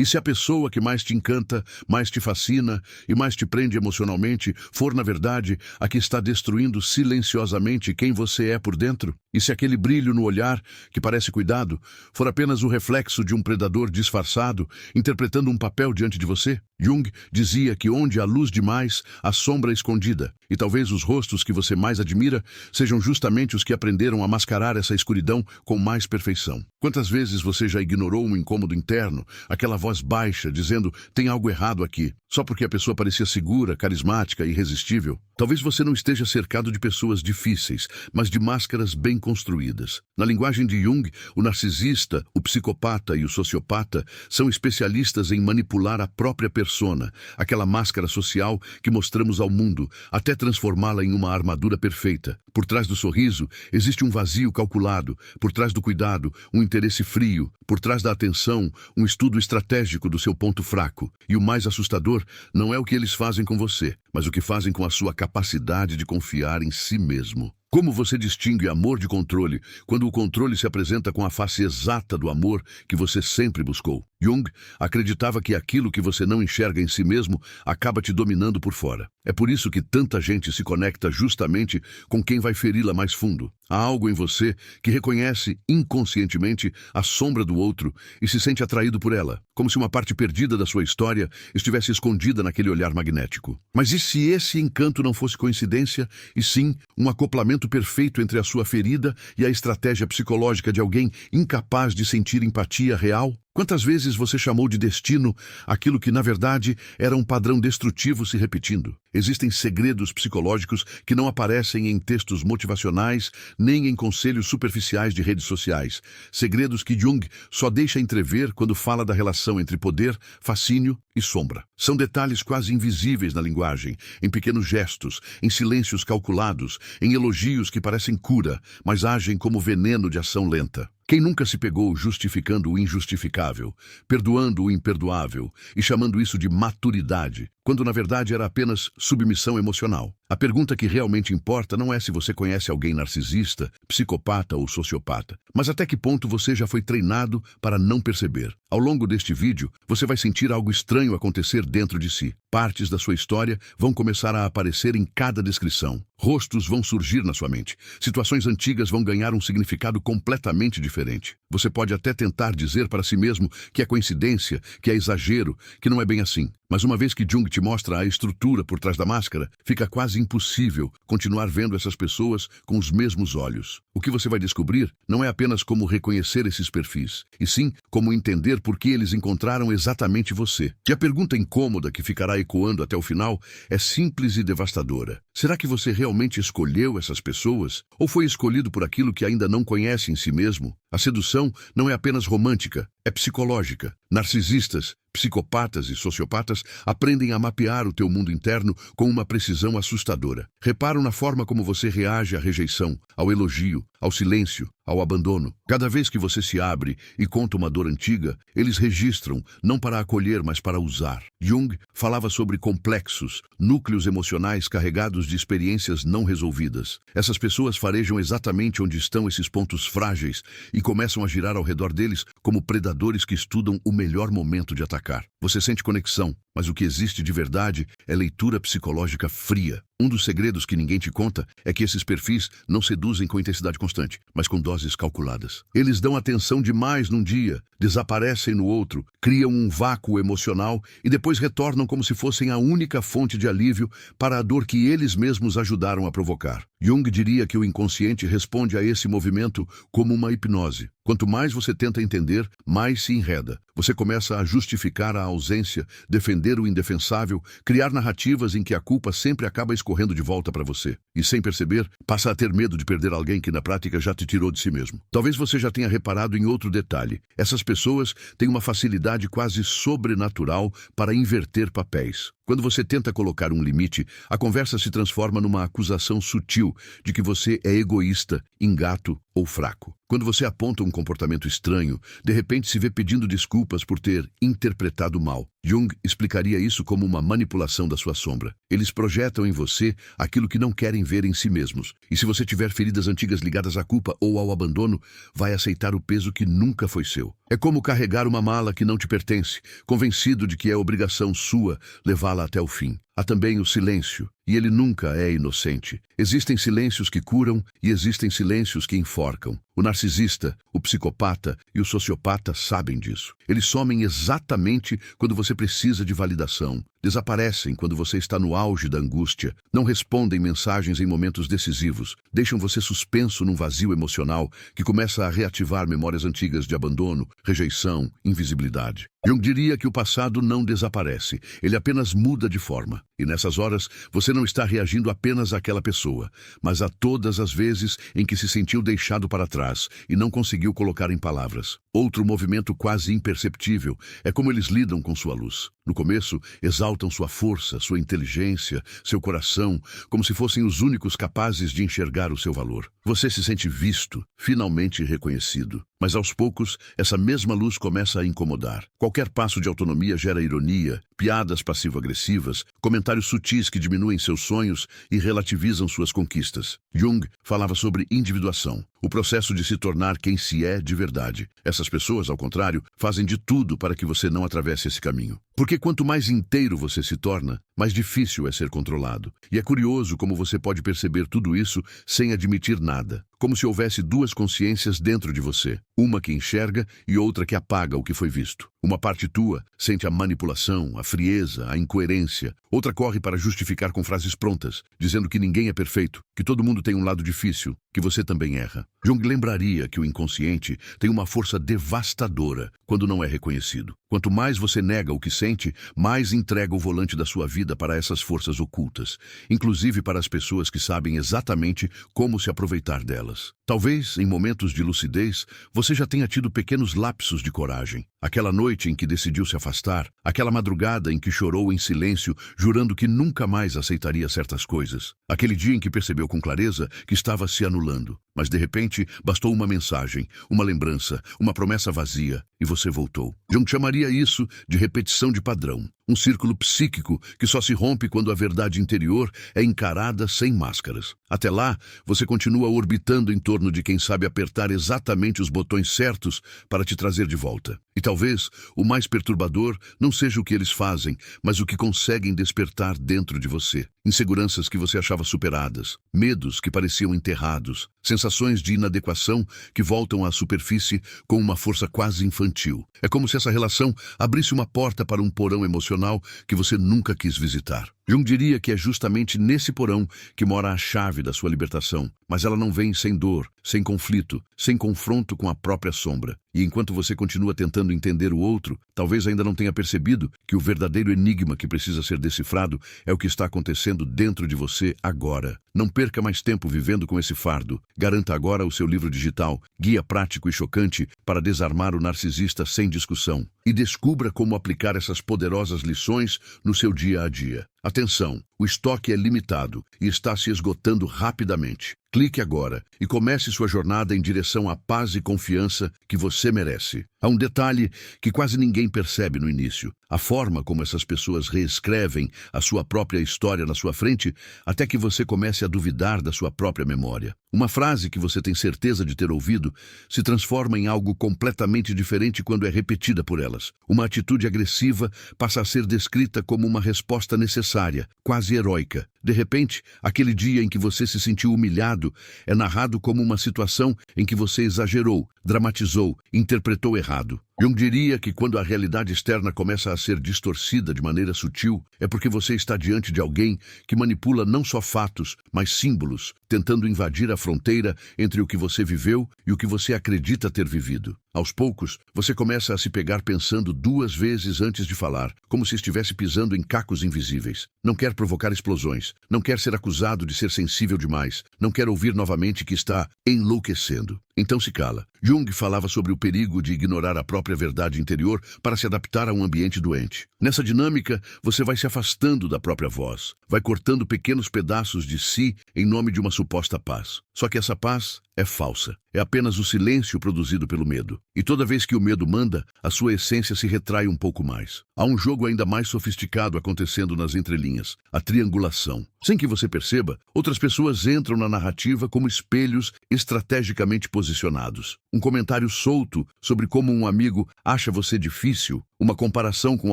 E se a pessoa que mais te encanta, mais te fascina e mais te prende emocionalmente for, na verdade, a que está destruindo silenciosamente quem você é por dentro? E se aquele brilho no olhar, que parece cuidado, for apenas o reflexo de um predador disfarçado, interpretando um papel diante de você? Jung dizia que onde há luz demais, há sombra escondida. E talvez os rostos que você mais admira sejam justamente os que aprenderam a mascarar essa escuridão com mais perfeição. Quantas vezes você já ignorou um incômodo interno, aquela voz baixa dizendo tem algo errado aqui, só porque a pessoa parecia segura, carismática e irresistível? Talvez você não esteja cercado de pessoas difíceis, mas de máscaras bem construídas. Na linguagem de Jung, o narcisista, o psicopata e o sociopata são especialistas em manipular a própria persona, aquela máscara social que mostramos ao mundo, até transformá-la em uma armadura perfeita. Por trás do sorriso, existe um vazio calculado, por trás do cuidado, um interesse frio, por trás da atenção, um estudo estratégico do seu ponto fraco. E o mais assustador não é o que eles fazem com você, mas o que fazem com a sua capacidade de confiar em si mesmo. Como você distingue amor de controle quando o controle se apresenta com a face exata do amor que você sempre buscou? Jung acreditava que aquilo que você não enxerga em si mesmo acaba te dominando por fora. É por isso que tanta gente se conecta justamente com quem vai feri-la mais fundo. Há algo em você que reconhece inconscientemente a sombra do outro e se sente atraído por ela, como se uma parte perdida da sua história estivesse escondida naquele olhar magnético. Mas e se esse encanto não fosse coincidência, e sim um acoplamento perfeito entre a sua ferida e a estratégia psicológica de alguém incapaz de sentir empatia real? Quantas vezes você chamou de destino aquilo que, na verdade, era um padrão destrutivo se repetindo? Existem segredos psicológicos que não aparecem em textos motivacionais nem em conselhos superficiais de redes sociais. Segredos que Jung só deixa entrever quando fala da relação entre poder, fascínio e sombra. São detalhes quase invisíveis na linguagem, em pequenos gestos, em silêncios calculados, em elogios que parecem cura, mas agem como veneno de ação lenta. Quem nunca se pegou justificando o injustificável, perdoando o imperdoável e chamando isso de maturidade, quando na verdade era apenas submissão emocional? A pergunta que realmente importa não é se você conhece alguém narcisista, psicopata ou sociopata, mas até que ponto você já foi treinado para não perceber. Ao longo deste vídeo, você vai sentir algo estranho acontecer dentro de si. Partes da sua história vão começar a aparecer em cada descrição. Rostos vão surgir na sua mente. Situações antigas vão ganhar um significado completamente diferente. Você pode até tentar dizer para si mesmo que é coincidência, que é exagero, que não é bem assim. Mas uma vez que Jung te mostra a estrutura por trás da máscara, fica quase impossível continuar vendo essas pessoas com os mesmos olhos. O que você vai descobrir não é apenas como reconhecer esses perfis, e sim como entender por que eles encontraram exatamente você. E a pergunta incômoda que ficará ecoando até o final é simples e devastadora. Será que você realmente escolheu essas pessoas? Ou foi escolhido por aquilo que ainda não conhece em si mesmo? A sedução não é apenas romântica, é psicológica. Narcisistas, psicopatas e sociopatas aprendem a mapear o teu mundo interno com uma precisão assustadora. Reparam na forma como você reage à rejeição, ao elogio, ao silêncio, ao abandono. Cada vez que você se abre e conta uma dor antiga, eles registram, não para acolher, mas para usar. Jung falava sobre complexos, núcleos emocionais carregados de experiências não resolvidas. Essas pessoas farejam exatamente onde estão esses pontos frágeis e começam a girar ao redor deles como predadores que estudam o melhor momento de atacar. Você sente conexão, mas o que existe de verdade é leitura psicológica fria. Um dos segredos que ninguém te conta é que esses perfis não seduzem com intensidade constante, mas com doses calculadas. Eles dão atenção demais num dia, desaparecem no outro, criam um vácuo emocional e depois retornam como se fossem a única fonte de alívio para a dor que eles mesmos ajudaram a provocar. Jung diria que o inconsciente responde a esse movimento como uma hipnose. Quanto mais você tenta entender, mais se enreda. Você começa a justificar a ausência, defender o indefensável, criar narrativas em que a culpa sempre acaba escorrendo de volta para você. E sem perceber, passa a ter medo de perder alguém que na prática já te tirou de si mesmo. Talvez você já tenha reparado em outro detalhe. Essas pessoas têm uma facilidade quase sobrenatural para inverter papéis. Quando você tenta colocar um limite, a conversa se transforma numa acusação sutil de que você é egoísta, ingrato ou fraco. Quando você aponta um comportamento estranho, de repente se vê pedindo desculpas por ter interpretado mal. Jung explicaria isso como uma manipulação da sua sombra. Eles projetam em você aquilo que não querem ver em si mesmos. E se você tiver feridas antigas ligadas à culpa ou ao abandono, vai aceitar o peso que nunca foi seu. É como carregar uma mala que não te pertence, convencido de que é obrigação sua levá-la até o fim. Há também o silêncio, e ele nunca é inocente. Existem silêncios que curam e existem silêncios que enforcam. O narcisista, o psicopata e o sociopata sabem disso. Eles somem exatamente quando você precisa de validação. Desaparecem quando você está no auge da angústia. Não respondem mensagens em momentos decisivos. Deixam você suspenso num vazio emocional que começa a reativar memórias antigas de abandono, rejeição, invisibilidade. Jung diria que o passado não desaparece, ele apenas muda de forma. E nessas horas, você não está reagindo apenas àquela pessoa, mas a todas as vezes em que se sentiu deixado para trás e não conseguiu colocar em palavras. Outro movimento quase imperceptível é como eles lidam com sua luz. No começo, exaltam sua força, sua inteligência, seu coração, como se fossem os únicos capazes de enxergar o seu valor. Você se sente visto, finalmente reconhecido. Mas aos poucos, essa mesma luz começa a incomodar. Qualquer passo de autonomia gera ironia, piadas passivo-agressivas, comentários sutis que diminuem seus sonhos e relativizam suas conquistas. Jung falava sobre individuação, o processo de se tornar quem se é de verdade. Essas pessoas, ao contrário, fazem de tudo para que você não atravesse esse caminho. Porque quanto mais inteiro você se torna, mais difícil é ser controlado. E é curioso como você pode perceber tudo isso sem admitir nada. Como se houvesse duas consciências dentro de você. Uma que enxerga e outra que apaga o que foi visto. Uma parte tua sente a manipulação, a frieza, a incoerência. Outra corre para justificar com frases prontas, dizendo que ninguém é perfeito, que todo mundo tem um lado difícil, que você também erra. Jung lembraria que o inconsciente tem uma força devastadora quando não é reconhecido. Quanto mais você nega o que sente, mais entrega o volante da sua vida para essas forças ocultas, inclusive para as pessoas que sabem exatamente como se aproveitar delas. Talvez, em momentos de lucidez, você já tenha tido pequenos lapsos de coragem. Aquela noite em que decidiu se afastar, aquela madrugada em que chorou em silêncio, jurando que nunca mais aceitaria certas coisas. Aquele dia em que percebeu com clareza que estava se anulando. Mas de repente, bastou uma mensagem, uma lembrança, uma promessa vazia, e você voltou. Jung chamaria isso de repetição de padrão. Um círculo psíquico que só se rompe quando a verdade interior é encarada sem máscaras. Até lá, você continua orbitando em torno de quem sabe apertar exatamente os botões certos para te trazer de volta. E talvez o mais perturbador não seja o que eles fazem, mas o que conseguem despertar dentro de você. Inseguranças que você achava superadas, medos que pareciam enterrados, sensações de inadequação que voltam à superfície com uma força quase infantil. É como se essa relação abrisse uma porta para um porão emocional que você nunca quis visitar. Jung diria que é justamente nesse porão que mora a chave da sua libertação, mas ela não vem sem dor, sem conflito, sem confronto com a própria sombra. E enquanto você continua tentando entender o outro, talvez ainda não tenha percebido que o verdadeiro enigma que precisa ser decifrado é o que está acontecendo dentro de você agora. Não perca mais tempo vivendo com esse fardo. Garanta agora o seu livro digital, Guia Prático e Chocante para Desarmar o Narcisista Sem Discussão. E descubra como aplicar essas poderosas lições no seu dia a dia. Atenção, o estoque é limitado e está se esgotando rapidamente. Clique agora e comece sua jornada em direção à paz e confiança que você merece. Há um detalhe que quase ninguém percebe no início. A forma como essas pessoas reescrevem a sua própria história na sua frente até que você comece a duvidar da sua própria memória. Uma frase que você tem certeza de ter ouvido se transforma em algo completamente diferente quando é repetida por elas. Uma atitude agressiva passa a ser descrita como uma resposta necessária, quase heróica. De repente, aquele dia em que você se sentiu humilhado é narrado como uma situação em que você exagerou, dramatizou, interpretou errado. Jung diria que quando a realidade externa começa a ser distorcida de maneira sutil, é porque você está diante de alguém que manipula não só fatos, mas símbolos, tentando invadir a fronteira entre o que você viveu e o que você acredita ter vivido. Aos poucos, você começa a se pegar pensando 2 vezes antes de falar, como se estivesse pisando em cacos invisíveis. Não quer provocar explosões, não quer ser acusado de ser sensível demais, não quer ouvir novamente que está enlouquecendo. Então se cala. Jung falava sobre o perigo de ignorar a própria verdade interior para se adaptar a um ambiente doente. Nessa dinâmica, você vai se afastando da própria voz, vai cortando pequenos pedaços de si em nome de uma suposta paz. Só que essa paz é falsa. É apenas o silêncio produzido pelo medo. E toda vez que o medo manda, a sua essência se retrai um pouco mais. Há um jogo ainda mais sofisticado acontecendo nas entrelinhas, a triangulação. Sem que você perceba, outras pessoas entram na narrativa como espelhos estrategicamente posicionados. Um comentário solto sobre como um amigo acha você difícil, uma comparação com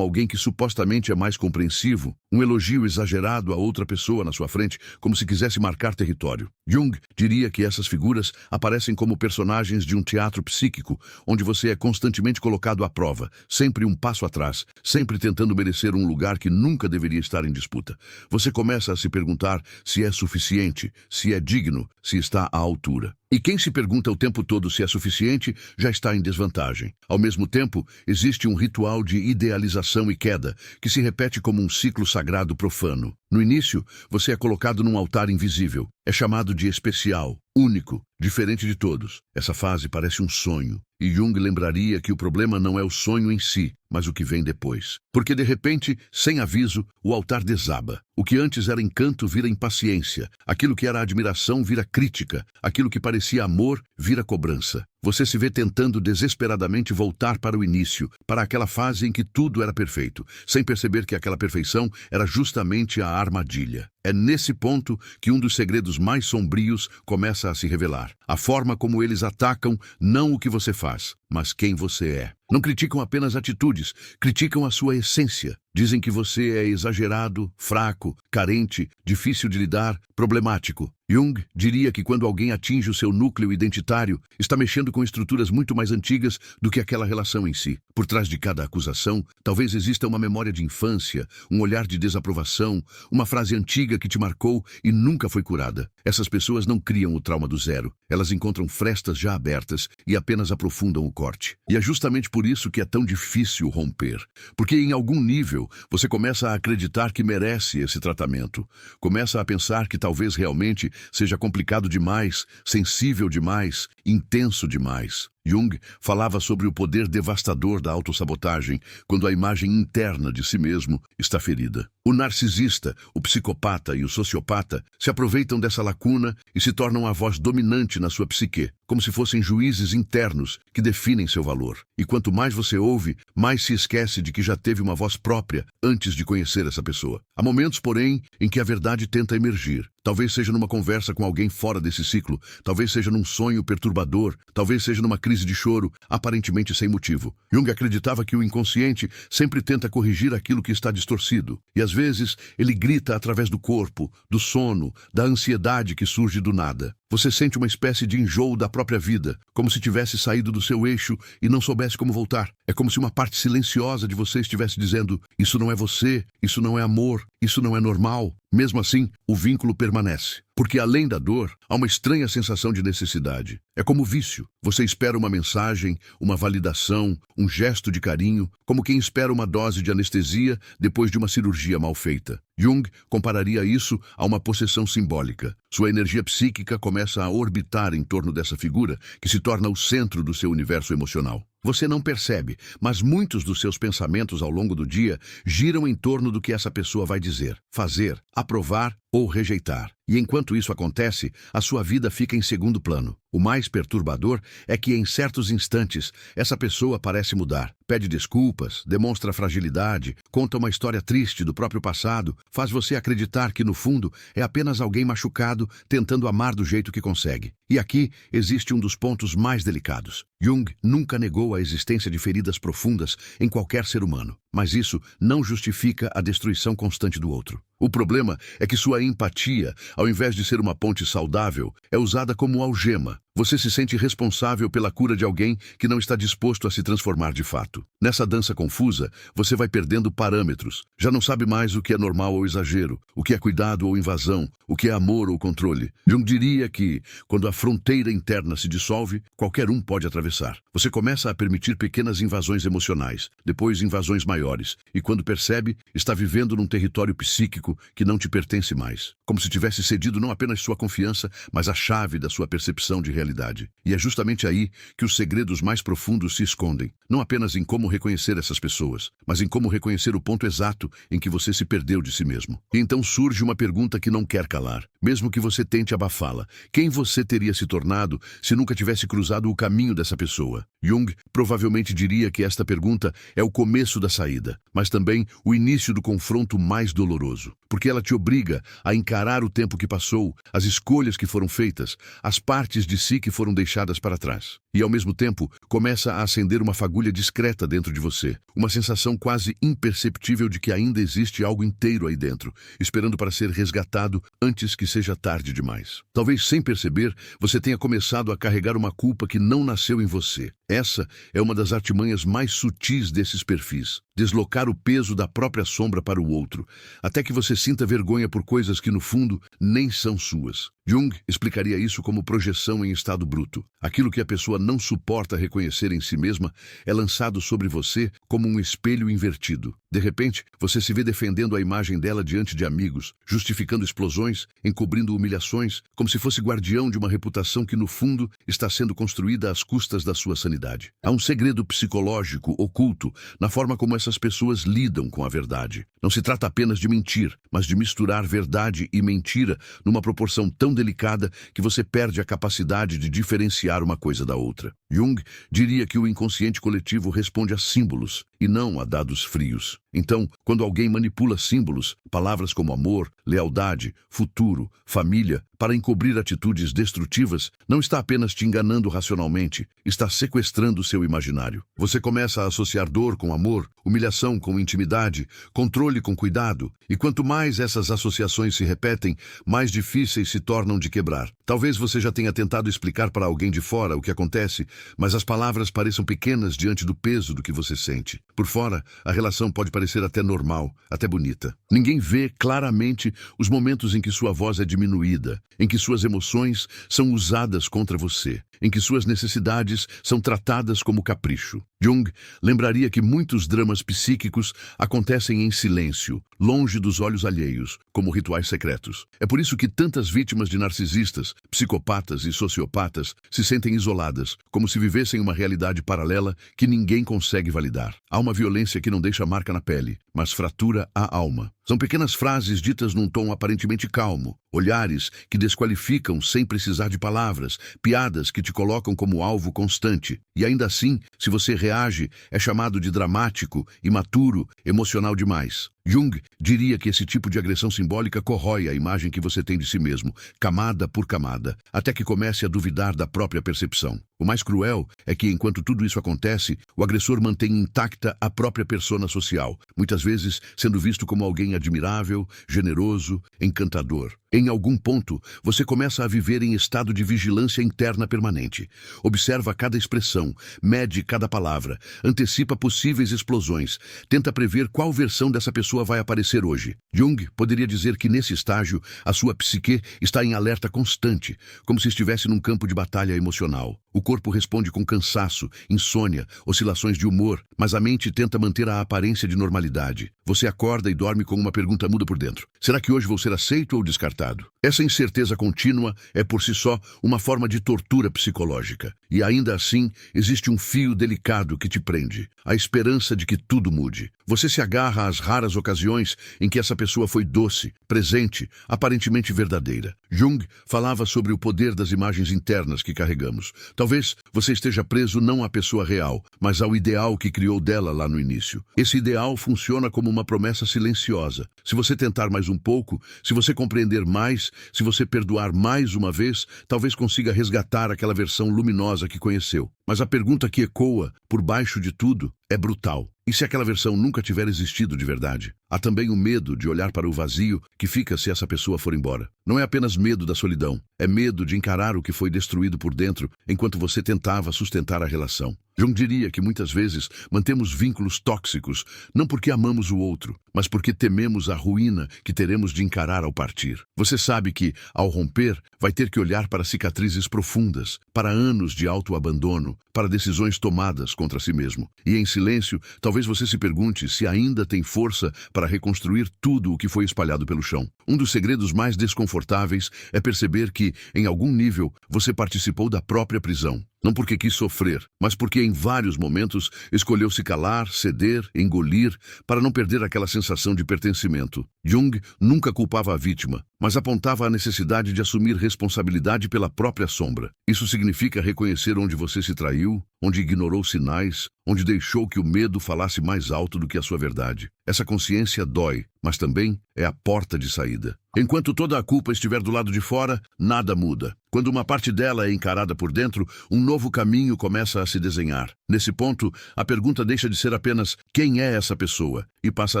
alguém que supostamente é mais compreensivo, um elogio exagerado a outra pessoa na sua frente, como se quisesse marcar território. Jung diria que essas figuras aparecem como personagens de um teatro psíquico, onde você é constantemente colocado à prova, sempre um passo atrás, sempre tentando merecer um lugar que nunca deveria estar em disputa. Você começa a se perguntar se é suficiente, se é digno, se está à altura. E quem se pergunta o tempo todo se é suficiente, já está em desvantagem. Ao mesmo tempo, existe um ritual de idealização e queda, que se repete como um ciclo sagrado profano. No início, você é colocado num altar invisível. É chamado de especial, único, diferente de todos. Essa fase parece um sonho. E Jung lembraria que o problema não é o sonho em si, mas o que vem depois. Porque de repente, sem aviso, o altar desaba. O que antes era encanto vira impaciência. Aquilo que era admiração vira crítica. Aquilo que parecia amor vira cobrança. Você se vê tentando desesperadamente voltar para o início, para aquela fase em que tudo era perfeito, sem perceber que aquela perfeição era justamente a armadilha. É nesse ponto que um dos segredos mais sombrios começa a se revelar. A forma como eles atacam não o que você faz, mas quem você é. Não criticam apenas atitudes, criticam a sua essência. Dizem que você é exagerado, fraco, carente, difícil de lidar, problemático. Jung diria que quando alguém atinge o seu núcleo identitário, está mexendo com estruturas muito mais antigas do que aquela relação em si. Por trás de cada acusação, talvez exista uma memória de infância, um olhar de desaprovação, uma frase antiga que te marcou e nunca foi curada. Essas pessoas não criam o trauma do zero. Elas encontram frestas já abertas e apenas aprofundam o corte. E é justamente por isso que é tão difícil romper. Porque em algum nível, você começa a acreditar que merece esse tratamento. Começa a pensar que talvez realmente seja complicado demais, sensível demais, intenso demais. Jung falava sobre o poder devastador da autossabotagem quando a imagem interna de si mesmo está ferida. O narcisista, o psicopata e o sociopata se aproveitam dessa lacuna e se tornam a voz dominante na sua psique, como se fossem juízes internos que definem seu valor. E quanto mais você ouve, mais se esquece de que já teve uma voz própria antes de conhecer essa pessoa. Há momentos, porém, em que a verdade tenta emergir. Talvez seja numa conversa com alguém fora desse ciclo, talvez seja num sonho perturbador, talvez seja numa crise de choro, aparentemente sem motivo. Jung acreditava que o inconsciente sempre tenta corrigir aquilo que está distorcido. E às vezes ele grita através do corpo, do sono, da ansiedade que surge do nada. Você sente uma espécie de enjoo da própria vida, como se tivesse saído do seu eixo e não soubesse como voltar. É como se uma parte silenciosa de você estivesse dizendo: isso não é você, isso não é amor, isso não é normal. Mesmo assim, o vínculo permanece. Porque além da dor, há uma estranha sensação de necessidade. É como vício. Você espera uma mensagem, uma validação, um gesto de carinho, como quem espera uma dose de anestesia depois de uma cirurgia mal feita. Jung compararia isso a uma possessão simbólica. Sua energia psíquica começa a orbitar em torno dessa figura, que se torna o centro do seu universo emocional. Você não percebe, mas muitos dos seus pensamentos ao longo do dia giram em torno do que essa pessoa vai dizer, fazer, aprovar ou rejeitar. E enquanto isso acontece, a sua vida fica em segundo plano. O mais perturbador é que, em certos instantes, essa pessoa parece mudar. Pede desculpas, demonstra fragilidade, conta uma história triste do próprio passado, faz você acreditar que, no fundo, é apenas alguém machucado tentando amar do jeito que consegue. E aqui existe um dos pontos mais delicados. Jung nunca negou a existência de feridas profundas em qualquer ser humano, mas isso não justifica a destruição constante do outro. O problema é que sua empatia, ao invés de ser uma ponte saudável, é usada como algema. Você se sente responsável pela cura de alguém que não está disposto a se transformar de fato. Nessa dança confusa, você vai perdendo parâmetros. Já não sabe mais o que é normal ou exagero, o que é cuidado ou invasão, o que é amor ou controle. Jung diria que, quando a fronteira interna se dissolve, qualquer um pode atravessar. Você começa a permitir pequenas invasões emocionais, depois invasões maiores, e quando percebe, está vivendo num território psíquico que não te pertence mais. Como se tivesse cedido não apenas sua confiança, mas a chave da sua percepção de realidade. E é justamente aí que os segredos mais profundos se escondem. Não apenas em como reconhecer essas pessoas, mas em como reconhecer o ponto exato em que você se perdeu de si mesmo. E então surge uma pergunta que não quer calar, mesmo que você tente abafá-la. Quem você teria se tornado se nunca tivesse cruzado o caminho dessa pessoa? Jung provavelmente diria que esta pergunta é o começo da saída, mas também o início do confronto mais doloroso, porque ela te obriga a encarar o tempo que passou, as escolhas que foram feitas, as partes de si que foram deixadas para trás. E, ao mesmo tempo, começa a acender uma fagulha discreta dentro de você, uma sensação quase imperceptível de que ainda existe algo inteiro aí dentro, esperando para ser resgatado antes que seja tarde demais. Talvez sem perceber, você tenha começado a carregar uma culpa que não nasceu em você. Essa é uma das artimanhas mais sutis desses perfis, deslocar o peso da própria sombra para o outro, até que você sinta vergonha por coisas que, no fundo, nem são suas. Jung explicaria isso como projeção em estado bruto. Aquilo que a pessoa não suporta reconhecer em si mesma é lançado sobre você como um espelho invertido. De repente, você se vê defendendo a imagem dela diante de amigos, justificando explosões, encobrindo humilhações, como se fosse guardião de uma reputação que, no fundo, está sendo construída às custas da sua sanidade. Há um segredo psicológico oculto na forma como essas pessoas lidam com a verdade. Não se trata apenas de mentir, mas de misturar verdade e mentira numa proporção tão delicada que você perde a capacidade de diferenciar uma coisa da outra. Jung diria que o inconsciente coletivo responde a símbolos e não a dados frios. Então, quando alguém manipula símbolos, palavras como amor, lealdade, futuro, família, para encobrir atitudes destrutivas, não está apenas te enganando racionalmente, está sequestrando seu imaginário. Você começa a associar dor com amor, humilhação com intimidade, controle com cuidado, e quanto mais essas associações se repetem, mais difíceis se tornam de quebrar. Talvez você já tenha tentado explicar para alguém de fora o que acontece, mas as palavras pareçam pequenas diante do peso do que você sente. Por fora, a relação pode parecer até normal, até bonita. Ninguém vê claramente os momentos em que sua voz é diminuída, em que suas emoções são usadas contra você, em que suas necessidades são tratadas como capricho. Jung lembraria que muitos dramas psíquicos acontecem em silêncio, longe dos olhos alheios, como rituais secretos. É por isso que tantas vítimas de narcisistas, psicopatas e sociopatas se sentem isoladas, como se vivessem uma realidade paralela que ninguém consegue validar. Há uma violência que não deixa marca na pele, mas fratura a alma. São pequenas frases ditas num tom aparentemente calmo, olhares que desqualificam sem precisar de palavras, piadas que te colocam como alvo constante. E ainda assim, se você reage, é chamado de dramático, imaturo, emocional demais. Jung diria que esse tipo de agressão simbólica corrói a imagem que você tem de si mesmo, camada por camada, até que comece a duvidar da própria percepção. O mais cruel é que, enquanto tudo isso acontece, o agressor mantém intacta a própria persona social, muitas vezes sendo visto como alguém admirável, generoso, encantador. Em algum ponto, você começa a viver em estado de vigilância interna permanente. Observa cada expressão, mede cada palavra, antecipa possíveis explosões, tenta prever qual versão dessa pessoa vai aparecer hoje. Jung poderia dizer que nesse estágio, a sua psique está em alerta constante, como se estivesse num campo de batalha emocional. O corpo responde com cansaço, insônia, oscilações de humor, mas a mente tenta manter a aparência de normalidade. Você acorda e dorme com uma pergunta muda por dentro. Será que hoje vou ser aceito ou descartado? Essa incerteza contínua é por si só uma forma de tortura psicológica. E ainda assim, existe um fio delicado que te prende, a esperança de que tudo mude. Você se agarra às raras ocasiões em que essa pessoa foi doce, presente, aparentemente verdadeira. Jung falava sobre o poder das imagens internas que carregamos. Talvez você esteja preso não à pessoa real, mas ao ideal que criou dela lá no início. Esse ideal funciona como uma promessa silenciosa. Se você tentar mais um pouco, se você compreender mais, se você perdoar mais uma vez, talvez consiga resgatar aquela versão luminosa que conheceu. Mas a pergunta que ecoa, por baixo de tudo, é brutal. E se aquela versão nunca tiver existido de verdade? Há também o medo de olhar para o vazio que fica se essa pessoa for embora. Não é apenas medo da solidão, é medo de encarar o que foi destruído por dentro enquanto você tentava sustentar a relação. Jung diria que muitas vezes mantemos vínculos tóxicos, não porque amamos o outro, mas porque tememos a ruína que teremos de encarar ao partir. Você sabe que, ao romper, vai ter que olhar para cicatrizes profundas, para anos de autoabandono, para decisões tomadas contra si mesmo. E em silêncio, talvez você se pergunte se ainda tem força para reconstruir tudo o que foi espalhado pelo chão. Um dos segredos mais desconfortáveis é perceber que, em algum nível, você participou da própria prisão. Não porque quis sofrer, mas porque em vários momentos escolheu se calar, ceder, engolir, para não perder aquela sensação de pertencimento. Jung nunca culpava a vítima, mas apontava a necessidade de assumir responsabilidade pela própria sombra. Isso significa reconhecer onde você se traiu, onde ignorou sinais, onde deixou que o medo falasse mais alto do que a sua verdade. Essa consciência dói, mas também é a porta de saída. Enquanto toda a culpa estiver do lado de fora, nada muda. Quando uma parte dela é encarada por dentro, um novo caminho começa a se desenhar. Nesse ponto, a pergunta deixa de ser apenas quem é essa pessoa e passa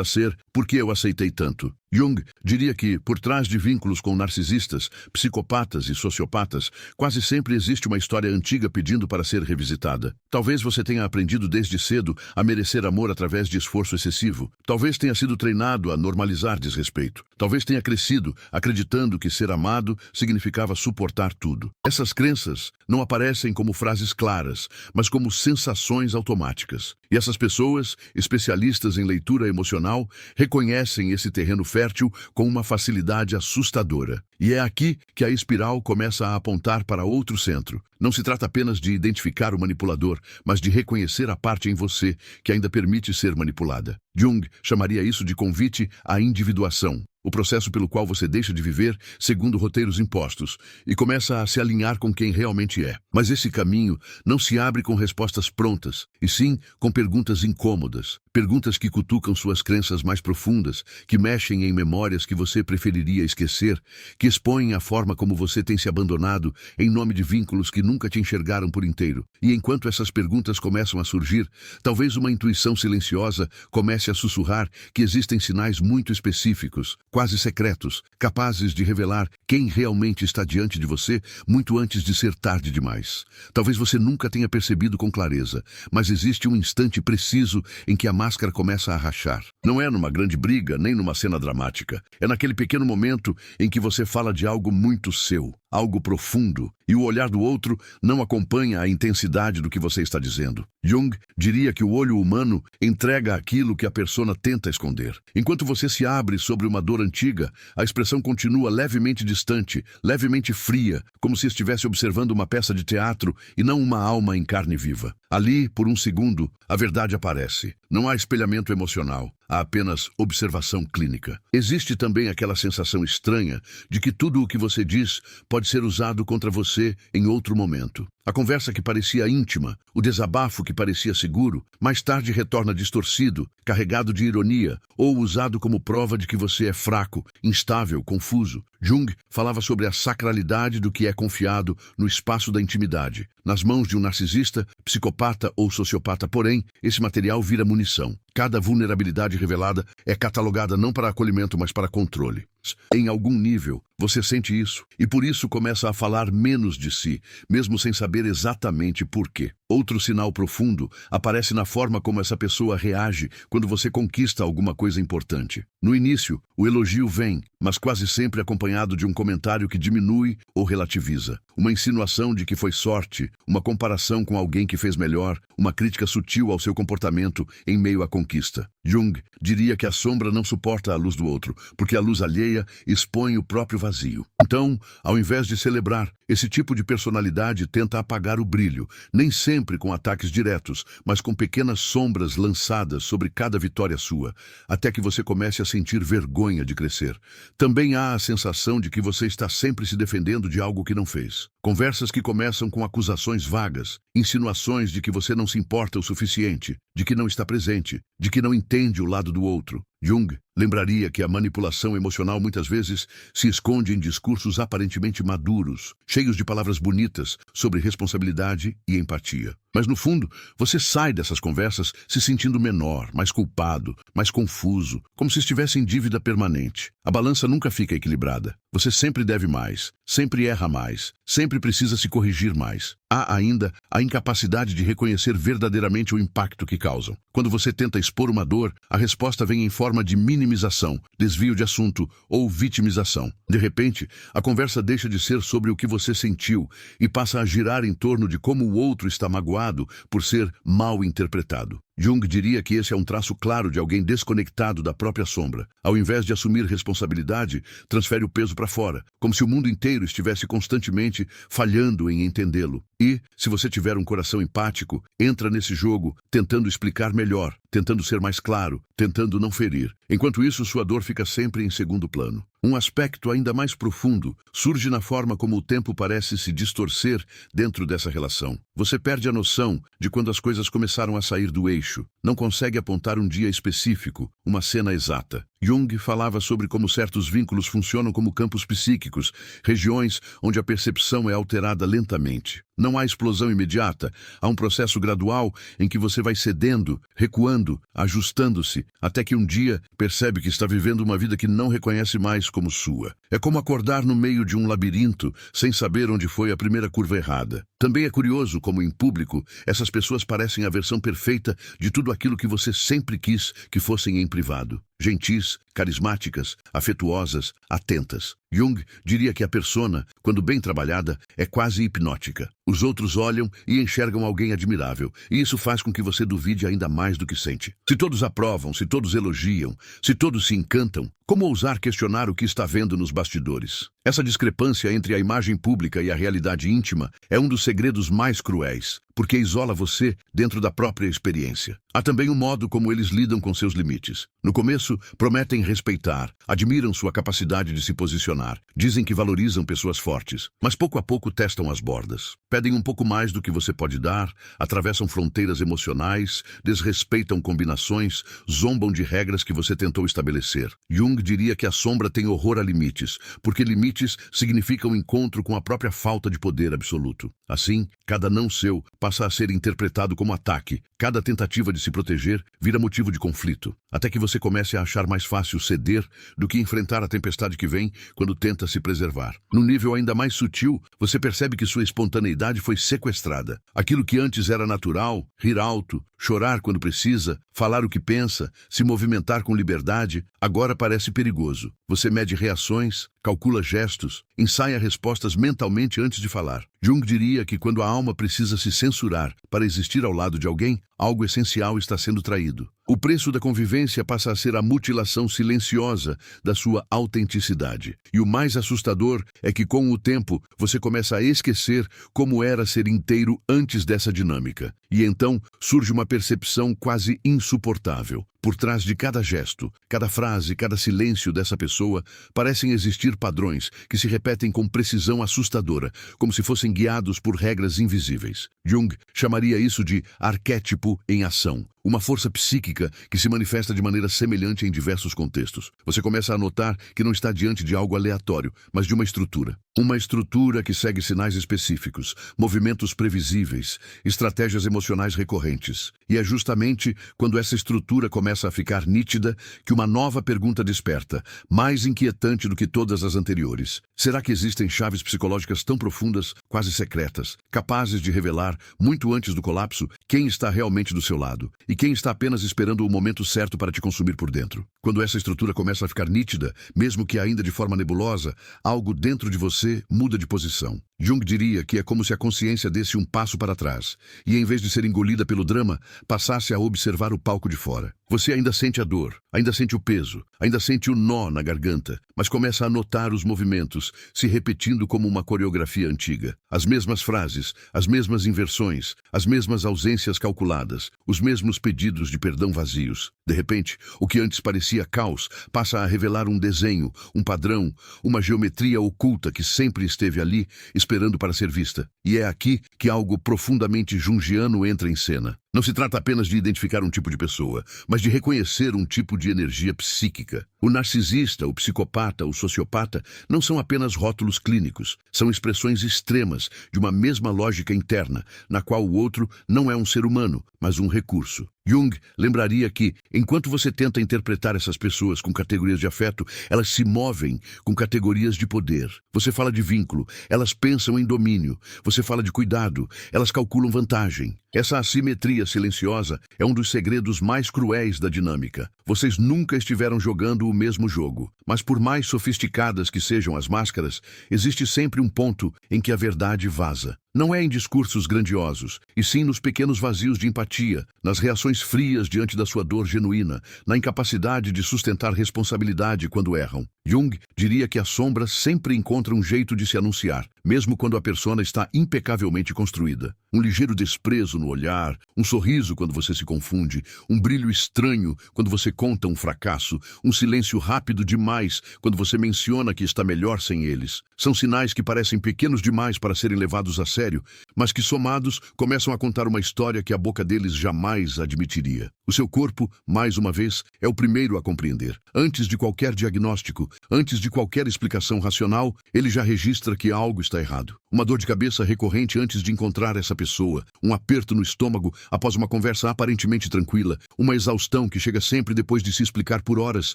a ser por que eu aceitei tanto. Jung diria que, por trás de vínculos com narcisistas, psicopatas e sociopatas, quase sempre existe uma história antiga pedindo para ser revisitada. Talvez você tenha aprendido desde cedo a merecer amor através de esforço excessivo. Talvez tenha sido treinado a normalizar desrespeito. Talvez tenha crescido acreditando que ser amado significava suportar tudo. Essas crenças não aparecem como frases claras, mas como sensações automáticas. E essas pessoas, especialistas em leitura emocional, reconhecem esse terreno fértil com uma facilidade assustadora. E é aqui que a espiral começa a apontar para outro centro. Não se trata apenas de identificar o manipulador, mas de reconhecer a parte em você que ainda permite ser manipulada. Jung chamaria isso de convite à individuação, o processo pelo qual você deixa de viver segundo roteiros impostos e começa a se alinhar com quem realmente é. Mas esse caminho não se abre com respostas prontas, e sim com perguntas incômodas, perguntas que cutucam suas crenças mais profundas, que mexem em memórias que você preferiria esquecer, que expõem a forma como você tem se abandonado em nome de vínculos que nunca te enxergaram por inteiro. E enquanto essas perguntas começam a surgir, talvez uma intuição silenciosa comece a sussurrar que existem sinais muito específicos, quase secretos, capazes de revelar quem realmente está diante de você muito antes de ser tarde demais. Talvez você nunca tenha percebido com clareza, mas existe um instante preciso em que a máscara começa a rachar. Não é numa grande briga, nem numa cena dramática. É naquele pequeno momento em que você fala de algo muito seu, algo profundo, e o olhar do outro não acompanha a intensidade do que você está dizendo. Jung diria que o olho humano entrega aquilo que a persona tenta esconder. Enquanto você se abre sobre uma dor antiga, a expressão continua levemente distante, levemente fria, como se estivesse observando uma peça de teatro e não uma alma em carne viva. Ali, por um segundo, a verdade aparece. Não há espelhamento emocional, há apenas observação clínica. Existe também aquela sensação estranha de que tudo o que você diz pode ser usado contra você em outro momento. A conversa que parecia íntima, o desabafo que parecia seguro, mais tarde retorna distorcido, carregado de ironia, ou usado como prova de que você é fraco, instável, confuso. Jung falava sobre a sacralidade do que é confiado no espaço da intimidade. Nas mãos de um narcisista, psicopata ou sociopata, porém, esse material vira munição. Cada vulnerabilidade revelada é catalogada não para acolhimento, mas para controle. Em algum nível, você sente isso, e por isso começa a falar menos de si, mesmo sem saber exatamente por quê. Outro sinal profundo aparece na forma como essa pessoa reage quando você conquista alguma coisa importante. No início, o elogio vem, mas quase sempre acompanhado de um comentário que diminui ou relativiza. Uma insinuação de que foi sorte, uma comparação com alguém que fez melhor, uma crítica sutil ao seu comportamento em meio à conquista. Jung diria que a sombra não suporta a luz do outro, porque a luz alheia expõe o próprio vazio. Então, ao invés de celebrar, esse tipo de personalidade tenta apagar o brilho, nem sempre com ataques diretos, mas com pequenas sombras lançadas sobre cada vitória sua, até que você comece a sentir vergonha de crescer. Também há a sensação de que você está sempre se defendendo de algo que não fez. Conversas que começam com acusações vagas, insinuações de que você não se importa o suficiente, de que não está presente, de que não entende o lado do outro. Jung lembraria que a manipulação emocional muitas vezes se esconde em discursos aparentemente maduros, cheios de palavras bonitas sobre responsabilidade e empatia. Mas no fundo, você sai dessas conversas se sentindo menor, mais culpado, mais confuso, como se estivesse em dívida permanente. A balança nunca fica equilibrada. Você sempre deve mais, sempre erra mais, sempre precisa se corrigir mais. Há ainda a incapacidade de reconhecer verdadeiramente o impacto que causam. Quando você tenta expor uma dor, a resposta vem em forma de minimização, desvio de assunto ou vitimização. De repente, a conversa deixa de ser sobre o que você sentiu e passa a girar em torno de como o outro está magoado por ser mal interpretado. Jung diria que esse é um traço claro de alguém desconectado da própria sombra. Ao invés de assumir responsabilidade, transfere o peso para fora, como se o mundo inteiro estivesse constantemente falhando em entendê-lo. E, se você tiver um coração empático, entra nesse jogo tentando explicar melhor, tentando ser mais claro, tentando não ferir. Enquanto isso, sua dor fica sempre em segundo plano. Um aspecto ainda mais profundo surge na forma como o tempo parece se distorcer dentro dessa relação. Você perde a noção de quando as coisas começaram a sair do eixo. Não consegue apontar um dia específico, uma cena exata. Jung falava sobre como certos vínculos funcionam como campos psíquicos, regiões onde a percepção é alterada lentamente. Não há explosão imediata, há um processo gradual em que você vai cedendo, recuando, ajustando-se, até que um dia percebe que está vivendo uma vida que não reconhece mais como sua. É como acordar no meio de um labirinto, sem saber onde foi a primeira curva errada. Também é curioso como, em público, essas pessoas parecem a versão perfeita de tudo aquilo que você sempre quis que fossem em privado. Gentis, carismáticas, afetuosas, atentas. Jung diria que a persona, quando bem trabalhada, é quase hipnótica. Os outros olham e enxergam alguém admirável, e isso faz com que você duvide ainda mais do que sente. Se todos aprovam, se todos elogiam, se todos se encantam, como ousar questionar o que está vendo nos bastidores? Essa discrepância entre a imagem pública e a realidade íntima é um dos segredos mais cruéis, porque isola você dentro da própria experiência. Há também um modo como eles lidam com seus limites. No começo, prometem respeitar, admiram sua capacidade de se posicionar, dizem que valorizam pessoas fortes, mas pouco a pouco testam as bordas. Pedem um pouco mais do que você pode dar, atravessam fronteiras emocionais, desrespeitam combinações, zombam de regras que você tentou estabelecer. Jung diria que a sombra tem horror a limites, porque limites significam encontro com a própria falta de poder absoluto. Assim, cada não seu passa a ser interpretado como ataque, cada tentativa de se proteger vira motivo de conflito, até que você comece a achar mais fácil ceder do que enfrentar a tempestade que vem quando tenta se preservar. Num nível ainda mais sutil, você percebe que sua espontaneidade foi sequestrada. Aquilo que antes era natural, rir alto, chorar quando precisa, falar o que pensa, se movimentar com liberdade, agora parece perigoso. Você mede reações, calcula gestos, ensaia respostas mentalmente antes de falar. Jung diria que quando a alma precisa se censurar para existir ao lado de alguém, algo essencial está sendo traído. O preço da convivência passa a ser a mutilação silenciosa da sua autenticidade. E o mais assustador é que, com o tempo, você começa a esquecer como era ser inteiro antes dessa dinâmica. E então surge uma percepção quase insuportável. Por trás de cada gesto, cada frase, cada silêncio dessa pessoa, parecem existir padrões que se repetem com precisão assustadora, como se fossem guiados por regras invisíveis. Jung chamaria isso de arquétipo em ação, uma força psíquica que se manifesta de maneira semelhante em diversos contextos. Você começa a notar que não está diante de algo aleatório, mas de uma estrutura. Uma estrutura que segue sinais específicos, movimentos previsíveis, estratégias emocionais recorrentes. E é justamente quando essa estrutura começa a ficar nítida que uma nova pergunta desperta, mais inquietante do que todas as anteriores. Será que existem chaves psicológicas tão profundas, quase secretas, capazes de revelar, muito antes do colapso, quem está realmente do seu lado e quem está apenas esperando o momento certo para te consumir por dentro? Quando essa estrutura começa a ficar nítida, mesmo que ainda de forma nebulosa, algo dentro de você muda de posição. Jung diria que é como se a consciência desse um passo para trás e, em vez de ser engolida pelo drama, passasse a observar o palco de fora. Você ainda sente a dor, ainda sente o peso, ainda sente o nó na garganta, mas começa a notar os movimentos se repetindo como uma coreografia antiga. As mesmas frases, as mesmas inversões, as mesmas ausências calculadas, os mesmos pedidos de perdão vazios. De repente, o que antes parecia caos passa a revelar um desenho, um padrão, uma geometria oculta que sempre esteve ali, esperando para ser vista. E é aqui que algo profundamente jungiano entra em cena. Não se trata apenas de identificar um tipo de pessoa, mas de reconhecer um tipo de energia psíquica. O narcisista, o psicopata, o sociopata não são apenas rótulos clínicos, são expressões extremas de uma mesma lógica interna, na qual o outro não é um ser humano, mas um recurso. Jung lembraria que, enquanto você tenta interpretar essas pessoas com categorias de afeto, elas se movem com categorias de poder. Você fala de vínculo, elas pensam em domínio. Você fala de cuidado, elas calculam vantagem. Essa assimetria silenciosa é um dos segredos mais cruéis da dinâmica. Vocês nunca estiveram jogando o mesmo jogo, mas por mais sofisticadas que sejam as máscaras, existe sempre um ponto em que a verdade vaza. Não é em discursos grandiosos, e sim nos pequenos vazios de empatia, nas reações frias diante da sua dor genuína, na incapacidade de sustentar responsabilidade quando erram. Jung diria que as sombras sempre encontram um jeito de se anunciar, mesmo quando a persona está impecavelmente construída. Um ligeiro desprezo no olhar, um sorriso quando você se confunde, um brilho estranho quando você conta um fracasso, um silêncio rápido demais quando você menciona que está melhor sem eles. São sinais que parecem pequenos demais para serem levados a sério, mas que somados começam a contar uma história que a boca deles jamais admitiria. O seu corpo, mais uma vez, é o primeiro a compreender. Antes de qualquer diagnóstico, antes de qualquer explicação racional, ele já registra que algo está errado. Uma dor de cabeça recorrente antes de encontrar essa pessoa, um aperto no estômago após uma conversa aparentemente tranquila, uma exaustão que chega sempre depois de se explicar por horas,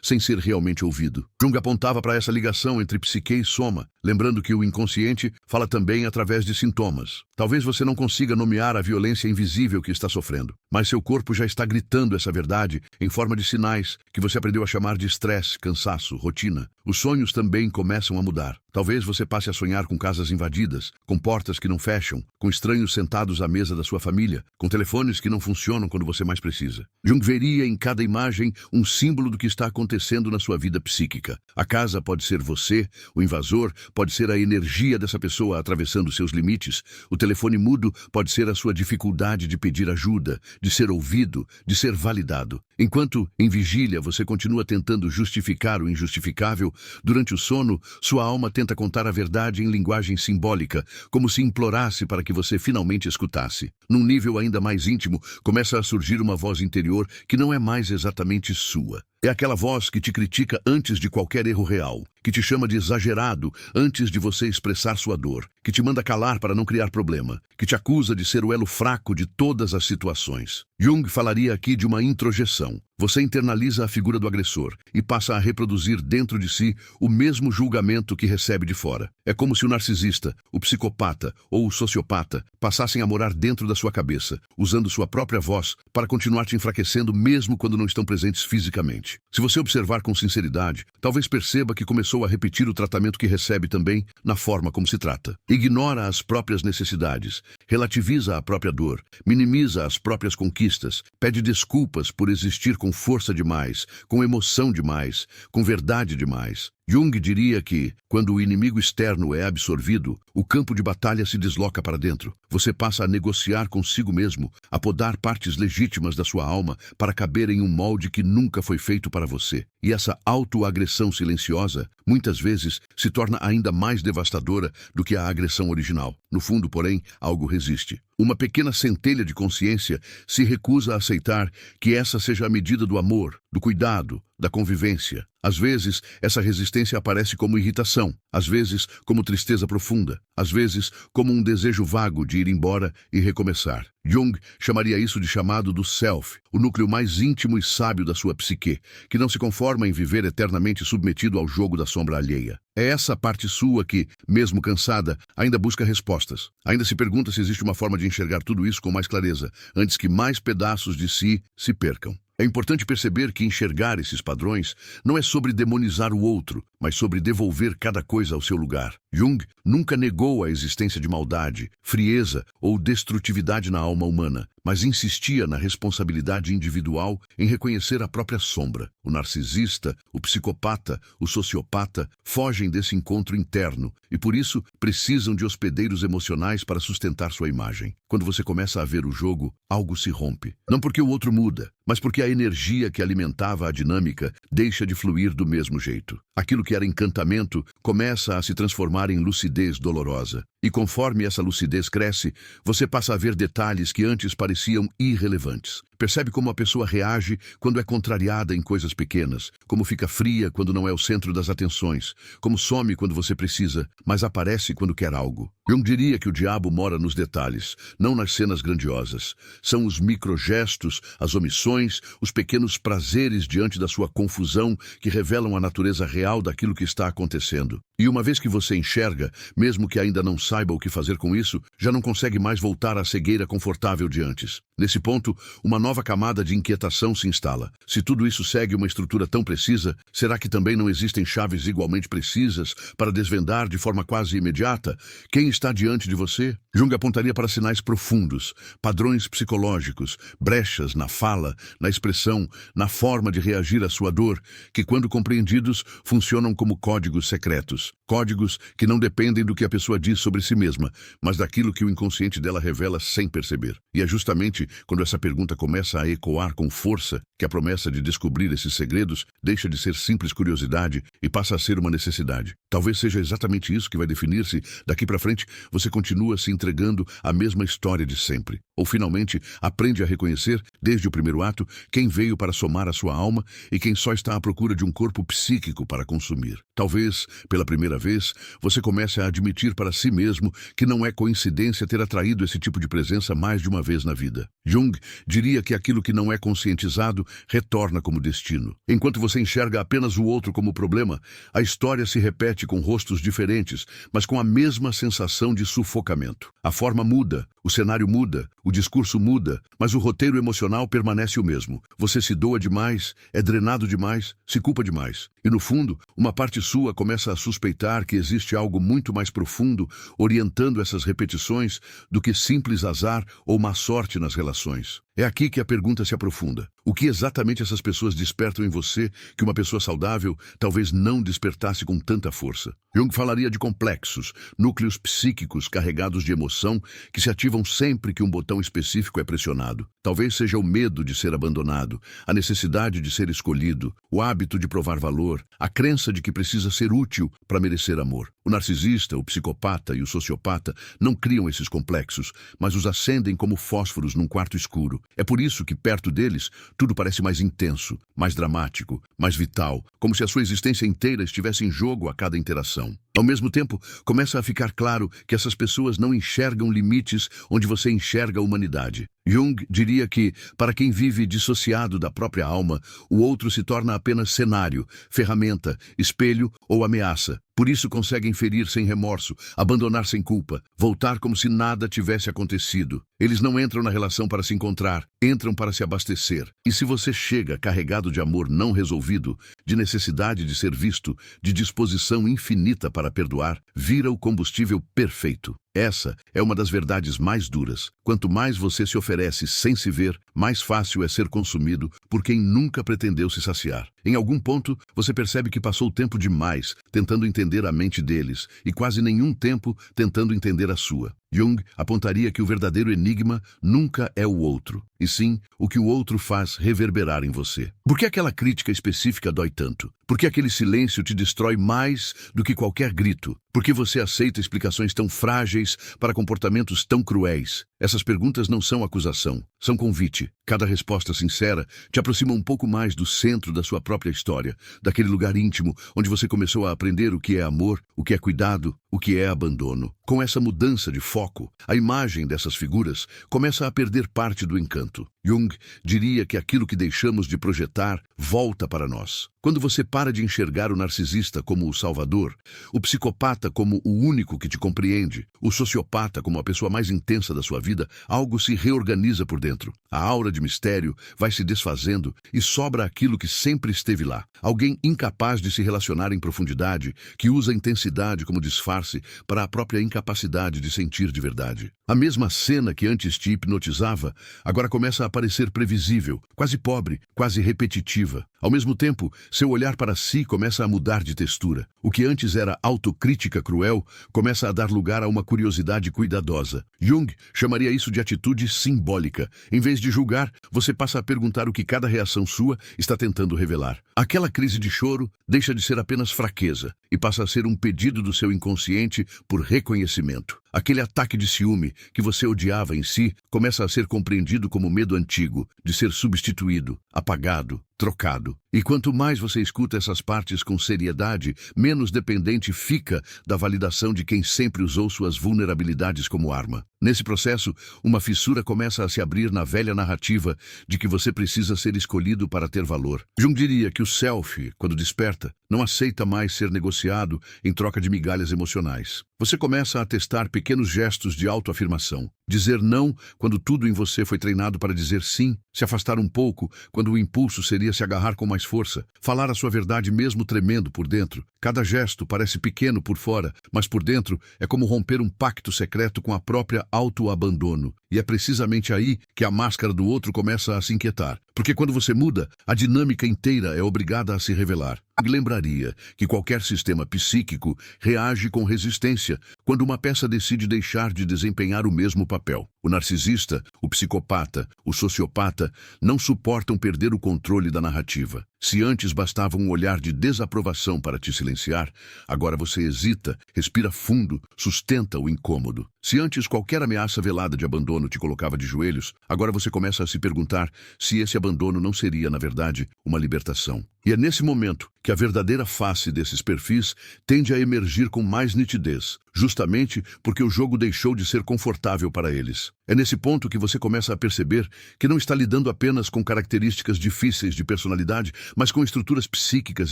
sem ser realmente ouvido. Jung apontava para essa ligação entre psique e soma, lembrando que o inconsciente fala também através de sintomas. Talvez você não consiga nomear a violência invisível que está sofrendo, mas seu corpo já está gritando essa verdade em forma de sinais que você aprendeu a chamar de estresse, cansaço, rotina. Os sonhos também começam a mudar. Talvez você passe a sonhar com casas invadidas, com portas que não fecham, com estranhos sentados à mesa da sua família, com telefones que não funcionam quando você mais precisa. Jung veria em cada imagem um símbolo do que está acontecendo na sua vida psíquica. A casa pode ser você, o invasor pode ser a energia dessa pessoa atravessando seus limites, o telefone mudo pode ser a sua dificuldade de pedir ajuda, de ser ouvido, de ser validado. Enquanto, em vigília, você continua tentando justificar o injustificável, durante o sono, sua alma tenta contar a verdade em linguagem simbólica, como se implorasse para que você finalmente escutasse. Num nível ainda mais íntimo, começa a surgir uma voz interior que não é mais exatamente sua. É aquela voz que te critica antes de qualquer erro real, que te chama de exagerado antes de você expressar sua dor, que te manda calar para não criar problema, que te acusa de ser o elo fraco de todas as situações. Jung falaria aqui de uma introjeção. Você internaliza a figura do agressor e passa a reproduzir dentro de si o mesmo julgamento que recebe de fora. É como se o narcisista, o psicopata ou o sociopata passassem a morar dentro da sua cabeça, usando sua própria voz para continuar te enfraquecendo mesmo quando não estão presentes fisicamente. Se você observar com sinceridade, talvez perceba que começou a repetir o tratamento que recebe também na forma como se trata. Ignora as próprias necessidades, relativiza a própria dor, minimiza as próprias conquistas, pede desculpas por existir com força demais, com emoção demais, com verdade demais. Jung diria que, quando o inimigo externo é absorvido, o campo de batalha se desloca para dentro. Você passa a negociar consigo mesmo, a podar partes legítimas da sua alma para caber em um molde que nunca foi feito para você. E essa autoagressão silenciosa, muitas vezes, se torna ainda mais devastadora do que a agressão original. No fundo, porém, algo resiste. Uma pequena centelha de consciência se recusa a aceitar que essa seja a medida do amor, do cuidado, da convivência. Às vezes, essa resistência aparece como irritação, às vezes como tristeza profunda, às vezes como um desejo vago de ir embora e recomeçar. Jung chamaria isso de chamado do self, o núcleo mais íntimo e sábio da sua psique, que não se conforma em viver eternamente submetido ao jogo da sombra alheia. É essa parte sua que, mesmo cansada, ainda busca respostas. Ainda se pergunta se existe uma forma de enxergar tudo isso com mais clareza, antes que mais pedaços de si se percam. É importante perceber que enxergar esses padrões não é sobre demonizar o outro, mas sobre devolver cada coisa ao seu lugar. Jung nunca negou a existência de maldade, frieza ou destrutividade na alma humana, mas insistia na responsabilidade individual em reconhecer a própria sombra. O narcisista, o psicopata, o sociopata fogem desse encontro interno e, por isso, precisam de hospedeiros emocionais para sustentar sua imagem. Quando você começa a ver o jogo, algo se rompe. Não porque o outro muda, mas porque a energia que alimentava a dinâmica deixa de fluir do mesmo jeito. Aquilo que era encantamento começa a se transformar em lucidez dolorosa. E conforme essa lucidez cresce, você passa a ver detalhes que antes pareciam irrelevantes. Percebe como a pessoa reage quando é contrariada em coisas pequenas, como fica fria quando não é o centro das atenções, como some quando você precisa, mas aparece quando quer algo. Jung diria que o diabo mora nos detalhes, não nas cenas grandiosas. São os microgestos, as omissões, os pequenos prazeres diante da sua confusão que revelam a natureza real daquilo que está acontecendo. E uma vez que você enxerga, mesmo que ainda não saiba o que fazer com isso, já não consegue mais voltar à cegueira confortável de antes. Nesse ponto, uma nova camada de inquietação se instala. Se tudo isso segue uma estrutura tão precisa, será que também não existem chaves igualmente precisas para desvendar de forma quase imediata quem está diante de você? Jung apontaria para sinais profundos, padrões psicológicos, brechas na fala, na expressão, na forma de reagir à sua dor, que, quando compreendidos, funcionam como códigos secretos. Códigos que não dependem do que a pessoa diz sobre si mesma, mas daquilo que o inconsciente dela revela sem perceber. E é justamente quando essa pergunta começa a ecoar com força que a promessa de descobrir esses segredos deixa de ser simples curiosidade e passa a ser uma necessidade. Talvez seja exatamente isso que vai definir se, daqui para frente, você continua se entregando à mesma história de sempre. Ou finalmente aprende a reconhecer, desde o primeiro ato, quem veio para somar a sua alma e quem só está à procura de um corpo psíquico para consumir. Talvez, pela primeira vez, você comece a admitir para si mesmo que não é coincidência ter atraído esse tipo de presença mais de uma vez na vida. Jung diria que aquilo que não é conscientizado retorna como destino. Enquanto você enxerga apenas o outro como problema, a história se repete com rostos diferentes, mas com a mesma sensação de sufocamento. A forma muda, o cenário muda, o discurso muda, mas o roteiro emocional permanece o mesmo. Você se doa demais, é drenado demais, se culpa demais. E no fundo, uma parte sua começa a suspeitar que existe algo muito mais profundo orientando essas repetições do que simples azar ou má sorte nas relações. É aqui que a pergunta se aprofunda. O que exatamente essas pessoas despertam em você que uma pessoa saudável talvez não despertasse com tanta força? Jung falaria de complexos, núcleos psíquicos carregados de emoção que se ativam sempre que um botão específico é pressionado. Talvez seja o medo de ser abandonado, a necessidade de ser escolhido, o hábito de provar valor, a crença de que precisa ser útil para merecer amor. O narcisista, o psicopata e o sociopata não criam esses complexos, mas os acendem como fósforos num quarto escuro. É por isso que, perto deles, tudo parece mais intenso, mais dramático, mais vital, como se a sua existência inteira estivesse em jogo a cada interação. Ao mesmo tempo, começa a ficar claro que essas pessoas não enxergam limites onde você enxerga a humanidade. Jung diria que, para quem vive dissociado da própria alma, o outro se torna apenas cenário, ferramenta, espelho ou ameaça. Por isso conseguem ferir sem remorso, abandonar sem culpa, voltar como se nada tivesse acontecido. Eles não entram na relação para se encontrar, entram para se abastecer. E se você chega carregado de amor não resolvido, de necessidade de ser visto, de disposição infinita para perdoar, vira o combustível perfeito. Essa é uma das verdades mais duras. Quanto mais você se oferece sem se ver, mais fácil é ser consumido por quem nunca pretendeu se saciar. Em algum ponto, você percebe que passou tempo demais tentando entender a mente deles e quase nenhum tempo tentando entender a sua. Jung apontaria que o verdadeiro enigma nunca é o outro, e sim o que o outro faz reverberar em você. Por que aquela crítica específica dói tanto? Por que aquele silêncio te destrói mais do que qualquer grito? Por que você aceita explicações tão frágeis para comportamentos tão cruéis? Essas perguntas não são acusação, são convite. Cada resposta sincera te aproxima um pouco mais do centro da sua própria história, daquele lugar íntimo onde você começou a aprender o que é amor, o que é cuidado, o que é abandono. Com essa mudança de foco, a imagem dessas figuras começa a perder parte do encanto. Jung diria que aquilo que deixamos de projetar volta para nós. Quando você para de enxergar o narcisista como o salvador, o psicopata como o único que te compreende, o sociopata como a pessoa mais intensa da sua vida, algo se reorganiza por dentro. A aura de mistério vai se desfazendo e sobra aquilo que sempre esteve lá. Alguém incapaz de se relacionar em profundidade, que usa a intensidade como disfarce para a própria incapacidade de sentir de verdade. A mesma cena que antes te hipnotizava, agora começa a parecer previsível, quase pobre, quase repetitiva. Ao mesmo tempo, seu olhar para si começa a mudar de textura. O que antes era autocrítica cruel começa a dar lugar a uma curiosidade cuidadosa. Jung chamaria isso de atitude simbólica. Em vez de julgar, você passa a perguntar o que cada reação sua está tentando revelar. Aquela crise de choro deixa de ser apenas fraqueza e passa a ser um pedido do seu inconsciente por reconhecimento. Aquele ataque de ciúme que você odiava em si começa a ser compreendido como medo antigo, de ser substituído, apagado, trocado. E quanto mais você escuta essas partes com seriedade, menos dependente fica da validação de quem sempre usou suas vulnerabilidades como arma. Nesse processo, uma fissura começa a se abrir na velha narrativa de que você precisa ser escolhido para ter valor. Jung diria que o self, quando desperta, não aceita mais ser negociado em troca de migalhas emocionais. Você começa a testar pequenos gestos de autoafirmação. Dizer não quando tudo em você foi treinado para dizer sim. Se afastar um pouco quando o impulso seria se agarrar com mais força. Falar a sua verdade mesmo tremendo por dentro. Cada gesto parece pequeno por fora, mas por dentro é como romper um pacto secreto com a própria autoabandono. E é precisamente aí que a máscara do outro começa a se inquietar. Porque quando você muda, a dinâmica inteira é obrigada a se revelar. Lembraria que qualquer sistema psíquico reage com resistência quando uma peça decide deixar de desempenhar o mesmo papel. O narcisista, o psicopata, o sociopata não suportam perder o controle da narrativa. Se antes bastava um olhar de desaprovação para te silenciar, agora você hesita, respira fundo, sustenta o incômodo. Se antes qualquer ameaça velada de abandono te colocava de joelhos, agora você começa a se perguntar se esse abandono não seria, na verdade, uma libertação. E é nesse momento que a verdadeira face desses perfis tende a emergir com mais nitidez, justamente porque o jogo deixou de ser confortável para eles. É nesse ponto que você começa a perceber que não está lidando apenas com características difíceis de personalidade, mas com estruturas psíquicas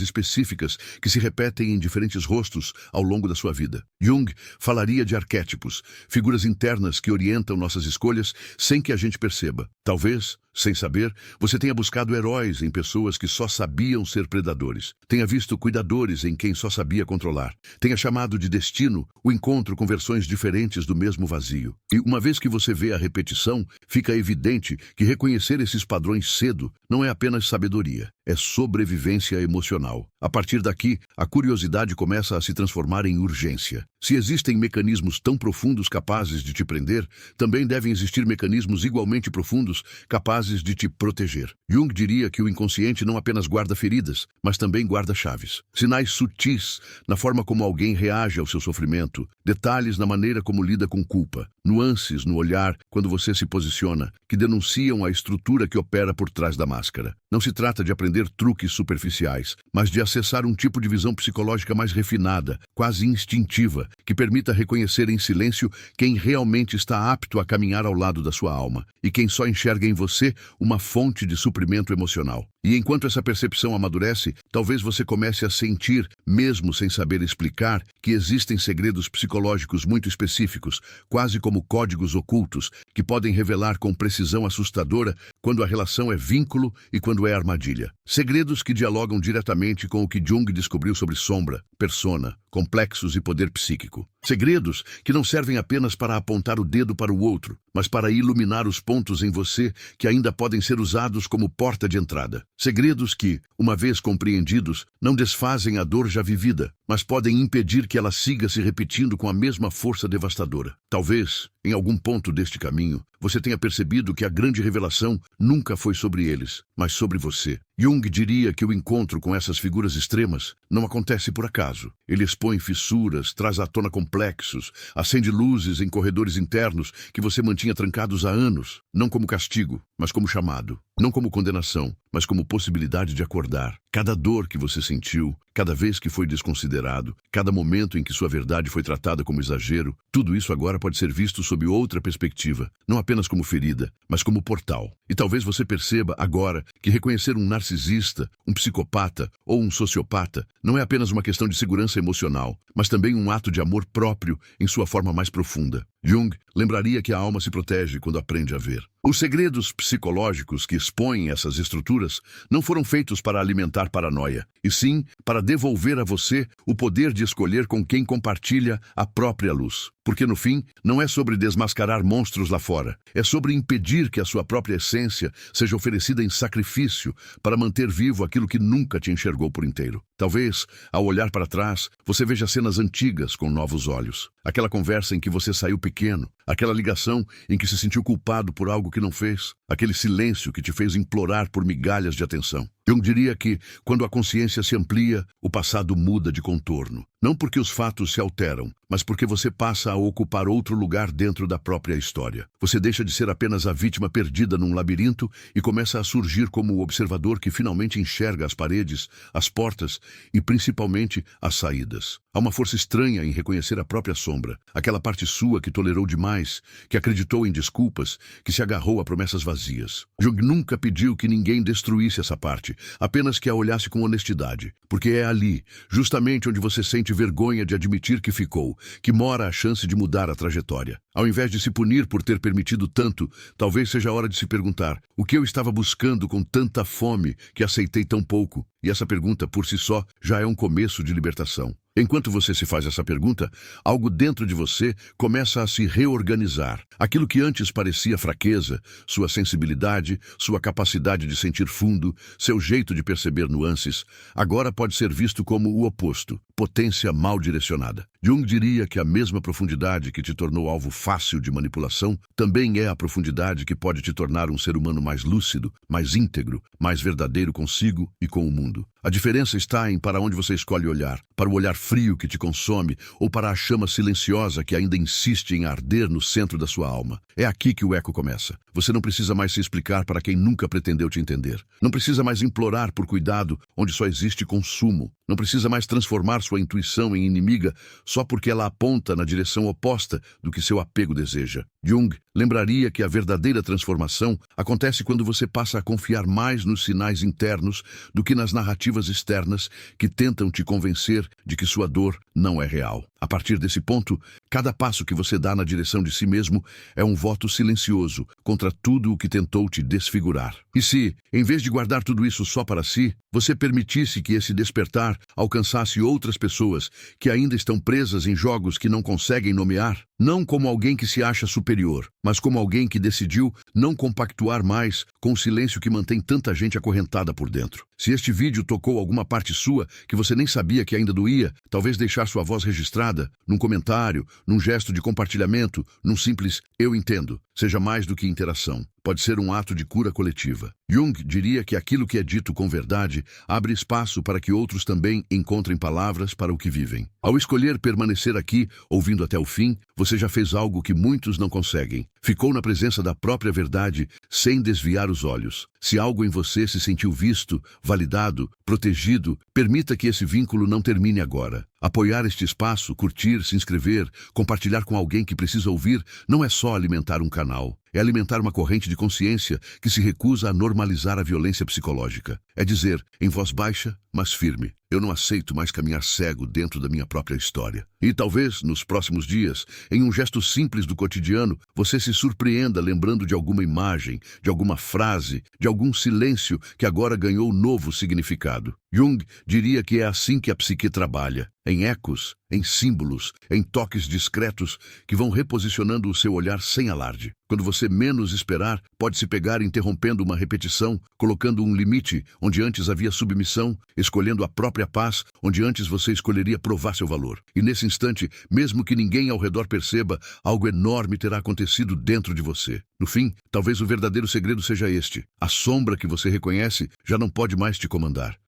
específicas que se repetem em diferentes rostos ao longo da sua vida. Jung falaria de arquétipos, figuras internas que orientam nossas escolhas sem que a gente perceba. Talvez, sem saber, você tenha buscado heróis em pessoas que só sabiam ser predadores. Tenha visto cuidadores em quem só sabia controlar. Tenha chamado de destino o encontro com versões diferentes do mesmo vazio. E uma vez que você vê a repetição, fica evidente que reconhecer esses padrões cedo não é apenas sabedoria, é sobrevivência emocional. A partir daqui, a curiosidade começa a se transformar em urgência. Se existem mecanismos tão profundos capazes de te prender, também devem existir mecanismos igualmente profundos capazes de te proteger. Jung diria que o inconsciente não apenas guarda feridas, mas também guarda chaves. Sinais sutis na forma como alguém reage ao seu sofrimento, detalhes na maneira como lida com culpa, nuances no olhar quando você se posiciona, que denunciam a estrutura que opera por trás da máscara. Não se trata de aprender truques superficiais, mas de acessar um tipo de visão psicológica mais refinada, quase instintiva, que permita reconhecer em silêncio quem realmente está apto a caminhar ao lado da sua alma e quem só enxerga em você uma fonte de suprimento emocional. E enquanto essa percepção amadurece, talvez você comece a sentir, mesmo sem saber explicar, que existem segredos psicológicos muito específicos, quase como códigos ocultos, que podem revelar com precisão assustadora quando a relação é vínculo e quando é armadilha. Segredos que dialogam diretamente com o que Jung descobriu sobre sombra, persona, complexos e poder psíquico. Segredos que não servem apenas para apontar o dedo para o outro, mas para iluminar os pontos em você que ainda podem ser usados como porta de entrada. Segredos que, uma vez compreendidos, não desfazem a dor já vivida, mas podem impedir que ela siga se repetindo com a mesma força devastadora. Talvez, em algum ponto deste caminho, você tenha percebido que a grande revelação nunca foi sobre eles, mas sobre você. Jung diria que o encontro com essas figuras extremas não acontece por acaso. Ele expõe fissuras, traz à tona complexos, acende luzes em corredores internos que você mantinha trancados há anos, não como castigo, mas como chamado. Não como condenação, mas como possibilidade de acordar. Cada dor que você sentiu, cada vez que foi desconsiderado, cada momento em que sua verdade foi tratada como exagero, tudo isso agora pode ser visto sob outra perspectiva, não apenas como ferida, mas como portal. E talvez você perceba agora que reconhecer um narcisista, um psicopata ou um sociopata não é apenas uma questão de segurança emocional, mas também um ato de amor próprio em sua forma mais profunda. Jung lembraria que a alma se protege quando aprende a ver. Os segredos psicológicos que expõem essas estruturas não foram feitos para alimentar paranoia, e sim para devolver a você o poder de escolher com quem compartilha a própria luz. Porque no fim, não é sobre desmascarar monstros lá fora, é sobre impedir que a sua própria essência seja oferecida em sacrifício para manter vivo aquilo que nunca te enxergou por inteiro. Talvez, ao olhar para trás, você veja cenas antigas com novos olhos. Aquela conversa em que você saiu pequeno, aquela ligação em que se sentiu culpado por algo que não fez, aquele silêncio que te fez implorar por migalhas de atenção. Jung diria que, quando a consciência se amplia, o passado muda de contorno. Não porque os fatos se alteram, mas porque você passa a ocupar outro lugar dentro da própria história. Você deixa de ser apenas a vítima perdida num labirinto e começa a surgir como o observador que finalmente enxerga as paredes, as portas e, principalmente, as saídas. Há uma força estranha em reconhecer a própria sombra, aquela parte sua que tolerou demais, que acreditou em desculpas, que se agarrou a promessas vazias. Jung nunca pediu que ninguém destruísse essa parte, apenas que a olhasse com honestidade, porque é ali, justamente onde você sente vergonha de admitir que ficou, que mora a chance de mudar a trajetória. Ao invés de se punir por ter permitido tanto, talvez seja a hora de se perguntar: o que eu estava buscando com tanta fome que aceitei tão pouco? E essa pergunta, por si só, já é um começo de libertação. Enquanto você se faz essa pergunta, algo dentro de você começa a se reorganizar. Aquilo que antes parecia fraqueza, sua sensibilidade, sua capacidade de sentir fundo, seu jeito de perceber nuances, agora pode ser visto como o oposto, potência mal direcionada. Jung diria que a mesma profundidade que te tornou alvo fácil de manipulação também é a profundidade que pode te tornar um ser humano mais lúcido, mais íntegro, mais verdadeiro consigo e com o mundo. A diferença está em para onde você escolhe olhar, para o olhar frio que te consome ou para a chama silenciosa que ainda insiste em arder no centro da sua alma. É aqui que o eco começa. Você não precisa mais se explicar para quem nunca pretendeu te entender. Não precisa mais implorar por cuidado onde só existe consumo. Não precisa mais transformar sua intuição em inimiga só porque ela aponta na direção oposta do que seu apego deseja. Jung lembraria que a verdadeira transformação acontece quando você passa a confiar mais nos sinais internos do que nas narrativas externas que tentam te convencer de que sua dor não é real. A partir desse ponto, cada passo que você dá na direção de si mesmo é um voto silencioso contra tudo o que tentou te desfigurar. E se, em vez de guardar tudo isso só para si, você permitisse que esse despertar alcançasse outras pessoas que ainda estão presas em jogos que não conseguem nomear, não como alguém que se acha superior, mas como alguém que decidiu não compactuar mais com o silêncio que mantém tanta gente acorrentada por dentro. Se este vídeo tocou alguma parte sua que você nem sabia que ainda doía, talvez deixar sua voz registrada, num comentário, num gesto de compartilhamento, num simples "eu entendo", seja mais do que interação. Pode ser um ato de cura coletiva. Jung diria que aquilo que é dito com verdade abre espaço para que outros também encontrem palavras para o que vivem. Ao escolher permanecer aqui, ouvindo até o fim, você já fez algo que muitos não conseguem. Ficou na presença da própria verdade, sem desviar os olhos. Se algo em você se sentiu visto, validado, protegido, permita que esse vínculo não termine agora. Apoiar este espaço, curtir, se inscrever, compartilhar com alguém que precisa ouvir, não é só alimentar um canal. É alimentar uma corrente de consciência que se recusa a normalizar a violência psicológica. É dizer, em voz baixa, mas firme: eu não aceito mais caminhar cego dentro da minha própria história. E talvez, nos próximos dias, em um gesto simples do cotidiano, você se surpreenda lembrando de alguma imagem, de alguma frase, de algum silêncio que agora ganhou novo significado. Jung diria que é assim que a psique trabalha, em ecos, em símbolos, em toques discretos que vão reposicionando o seu olhar sem alarde. Quando você menos esperar, pode se pegar interrompendo uma repetição, colocando um limite onde antes havia submissão, escolhendo a própria paz onde antes você escolheria provar seu valor. E nesse instante, mesmo que ninguém ao redor perceba, algo enorme terá acontecido dentro de você. No fim, talvez o verdadeiro segredo seja este: a sombra que você reconhece já não pode mais te comandar.